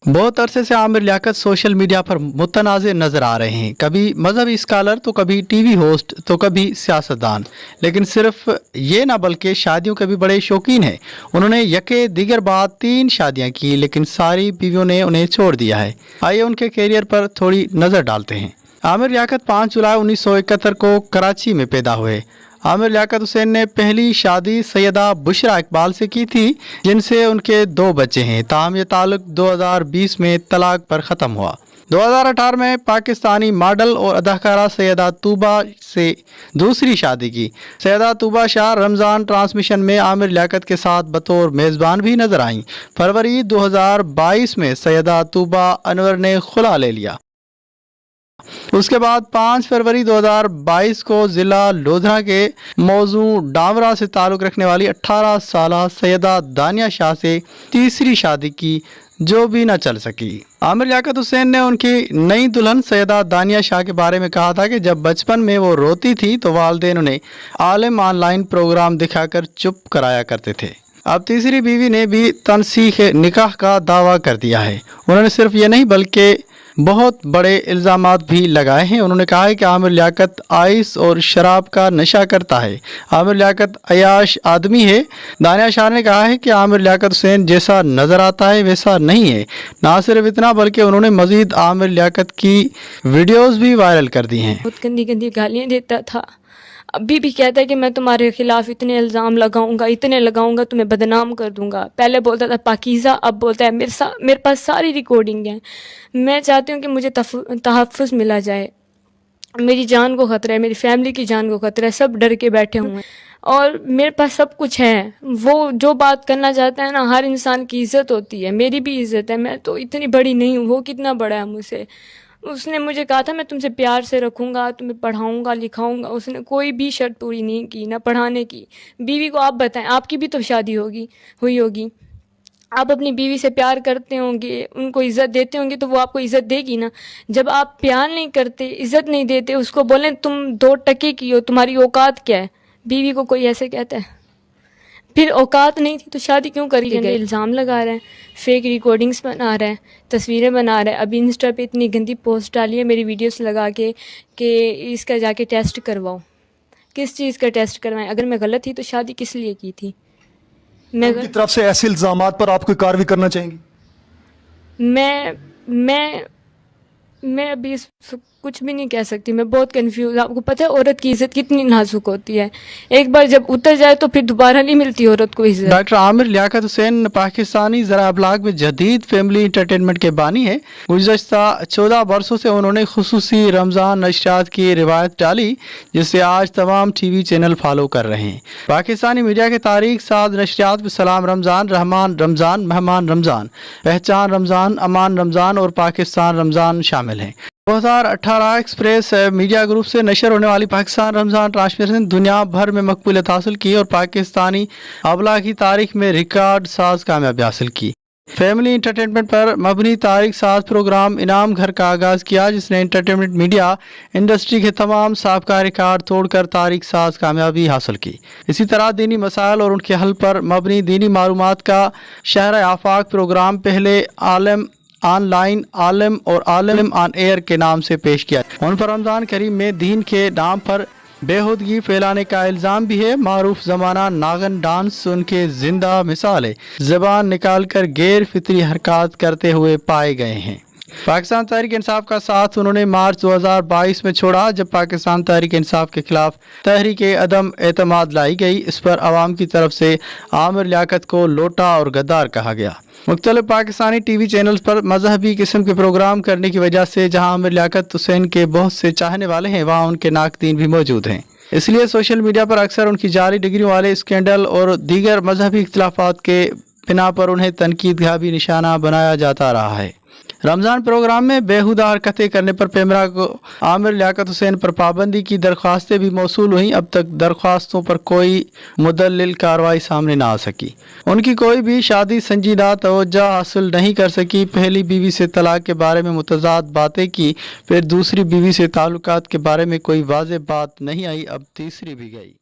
बहुत अरसे से आमिर लियाकत सोशल मीडिया पर मुतनाज़ नज़र आ रहे हैं। कभी मजहबी स्कॉलर तो कभी टीवी होस्ट तो कभी सियासतदान, लेकिन सिर्फ ये ना बल्कि शादियों के भी बड़े शौकीन हैं। उन्होंने यके दिगर बाद 3 शादियां की, लेकिन सारी बीवियों ने उन्हें छोड़ दिया है। आइए उनके कैरियर पर थोड़ी नज़र डालते हैं। आमिर लियाकत 5 जुलाई 1971 को कराची में पैदा हुए। आमिर लियाकत हुसैन ने पहली शादी सैयदा बुशरा इकबाल से की थी, जिनसे उनके 2 बच्चे हैं। ताहम ये ताल्लुक 2020 में तलाक पर ख़त्म हुआ। 2018 में पाकिस्तानी मॉडल और अदाकारा सैयदा तूबा से दूसरी शादी की। सैयदा तूबा शाह रमज़ान ट्रांसमिशन में आमिर लियाकत के साथ बतौर मेज़बान भी नजर आईं। फरवरी 2022 में सैयदा तूबा अनवर ने खुला ले लिया। उसके बाद 5 फरवरी 2022 को ज़िला लोधरा के मौजू डामरा से ताल्लुक़ रखने वाली 18 साला सैयदा दानिया शाह से तीसरी शादी की, जो भी न चल सकी। आमिर लियाकत हुसैन ने उनकी नई दुल्हन सैयदा दानिया शाह के बारे में कहा था कि जब बचपन में वो रोती थी तो वालिदैन उन्हें आलिम ऑनलाइन प्रोग्राम दिखाकर चुप कराया करते थे। अब तीसरी बीवी ने भी तनसीख निकाह का दावा कर दिया है। उन्होंने सिर्फ ये नहीं बल्कि बहुत बड़े इल्ज़ामात भी लगाए हैं। उन्होंने कहा है कि आमिर लियाकत आइस और शराब का नशा करता है। आमिर लियाकत अयाश आदमी है। दानिया शाह ने कहा है कि आमिर लियाकत हुसैन जैसा नज़र आता है वैसा नहीं है। ना सिर्फ इतना बल्कि उन्होंने मज़ीद आमिर लियाकत की वीडियोज़ भी वायरल कर दी हैं। बहुत गंदी गंदी गालियाँ देता था। अभी भी कहता है कि मैं तुम्हारे खिलाफ इतने इल्ज़ाम लगाऊंगा, इतने लगाऊंगा, तुम्हें बदनाम कर दूंगा। पहले बोलता था पाकीज़ा, अब बोलता है मेरे पास सारी रिकॉर्डिंग है। मैं चाहती हूँ कि मुझे तहफ़्फ़ुज़ मिला जाए। मेरी जान को ख़तरा है, मेरी फैमिली की जान को ख़तरा है। सब डर के बैठे हुए हैं और मेरे पास सब कुछ है। वो जो बात करना चाहता है ना, हर इंसान की इज़्ज़त होती है, मेरी भी इज़्ज़त है। मैं तो इतनी बड़ी नहीं हूँ, वो कितना बड़ा है मुझसे। उसने मुझे कहा था मैं तुमसे प्यार से रखूँगा, तुम्हें पढ़ाऊँगा लिखाऊँगा। उसने कोई भी शर्त पूरी नहीं की, ना पढ़ाने की। बीवी को आप बताएं, आपकी भी तो शादी हुई होगी। आप अपनी बीवी से प्यार करते होंगे, उनको इज़्ज़त देते होंगे, तो वो आपको इज़्ज़त देगी ना। जब आप प्यार नहीं करते, इज़्ज़त नहीं देते, उसको बोलें तुम 2 टके की हो, तुम्हारी औकात क्या है। बीवी को कोई ऐसे कहता है? फिर औकात नहीं थी तो शादी क्यों करी गई? इल्ज़ाम लगा रहे हैं, फेक रिकॉर्डिंग्स बना रहे हैं, तस्वीरें बना रहे हैं। अभी इंस्टा पे इतनी गंदी पोस्ट डाली है मेरी वीडियोस लगा के कि इसका जाके टेस्ट करवाओ। किस चीज़ का टेस्ट करवाएं? अगर मैं गलत थी तो शादी किस लिए की थी? मैं उनकी तरफ से ऐसे इल्ज़ामात पर आप कोई कार्रवाई करना चाहेंगी? मैं अभी कुछ भी नहीं कह सकती। मैं बहुत कंफ्यूज। आपको पता है औरत की इज्जत कितनी नाजुक होती है, एक बार जब उतर जाए तो फिर दोबारा नहीं मिलती औरत को इज्जत। डॉक्टर आमिर लियाकत हुसैन पाकिस्तानी ज़रा अबलाग में जदीद फैमिली इंटरटेनमेंट के बानी है। गुज़श्ता 14 बरसों से उन्होंने खुसूसी रमज़ान नशरियात की रिवायत डाली, जिसे आज तमाम TV चैनल फॉलो कर रहे हैं। पाकिस्तानी मीडिया के तारीख साज नशरियात में सलाम रमज़ान, रहमान रमज़ान, मेहमान रमज़ान, पहचान रमज़ान, अमान रमज़ान और पाकिस्तान रमज़ान शामिल हैं। 2018 एक्सप्रेस मीडिया ग्रुप से नशर होने वाली पाकिस्तान रमज़ान ट्रांसमिशन दुनिया भर में मकबूलियत हासिल की और पाकिस्तानी अबला की तारीख में रिकॉर्ड साज कामयाबी हासिल की। फैमिली इंटरटेनमेंट पर मबनी तारीख साज प्रोग्राम इनाम घर का आगाज़ किया, जिसने इंटरटेनमेंट मीडिया इंडस्ट्री के तमाम साबका रिकॉर्ड तोड़कर तारीख साज कामयाबी हासिल की। इसी तरह दीनी मसाइल और उनके हल पर मबनी दीनी मालूमात का शहर आफाक प्रोग्राम पहले आलम ऑनलाइन, आलिम और आलिम ऑन एयर के नाम से पेश किया। उन पर रमज़ान करीम में दीन के नाम पर बेहूदगी फैलाने का इल्ज़ाम भी है। मारूफ ज़माना नागन डांस उनके जिंदा मिसाल है। ज़बान निकाल कर गैर फितरी हरकत करते हुए पाए गए हैं। पाकिस्तान तहरीक इंसाफ का साथ उन्होंने मार्च 2022 में छोड़ा, जब पाकिस्तान तहरीक इंसाफ के खिलाफ तहरीक अदम एतमाद लाई गई। इस पर आवाम की तरफ से आमिर लियाकत को लोटा और गद्दार कहा गया। मुख्तलिफ पाकिस्तानी TV चैनल्स पर मजहबी किस्म के प्रोग्राम करने की वजह से जहां आमिर लियाकत हुसैन के बहुत से चाहने वाले हैं, वहां उनके नाकदीन भी मौजूद हैं। इसलिए सोशल मीडिया पर अक्सर उनकी जाली डिग्रियों वाले स्कैंडल और दीगर मजहबी इख्तिलाफात के बिना पर उन्हें तनकीद का भी निशाना बनाया जाता रहा है। रमज़ान प्रोग्राम में बेहुदा हरकतें करने पर पैमरा को आमिर लियाकत हुसैन पर पाबंदी की दरख्वास्तें भी मौसूल हुई। अब तक दरख्वास्तों पर कोई मुदल्लिल कार्रवाई सामने ना आ सकी। उनकी कोई भी शादी संजीदा तवज्जो हासिल नहीं कर सकी। पहली बीवी से तलाक के बारे में मुतज़ाद बातें की, फिर दूसरी बीवी से ताल्लुकात के बारे में कोई वाज़ेह बात नहीं आई, अब तीसरी भी गई।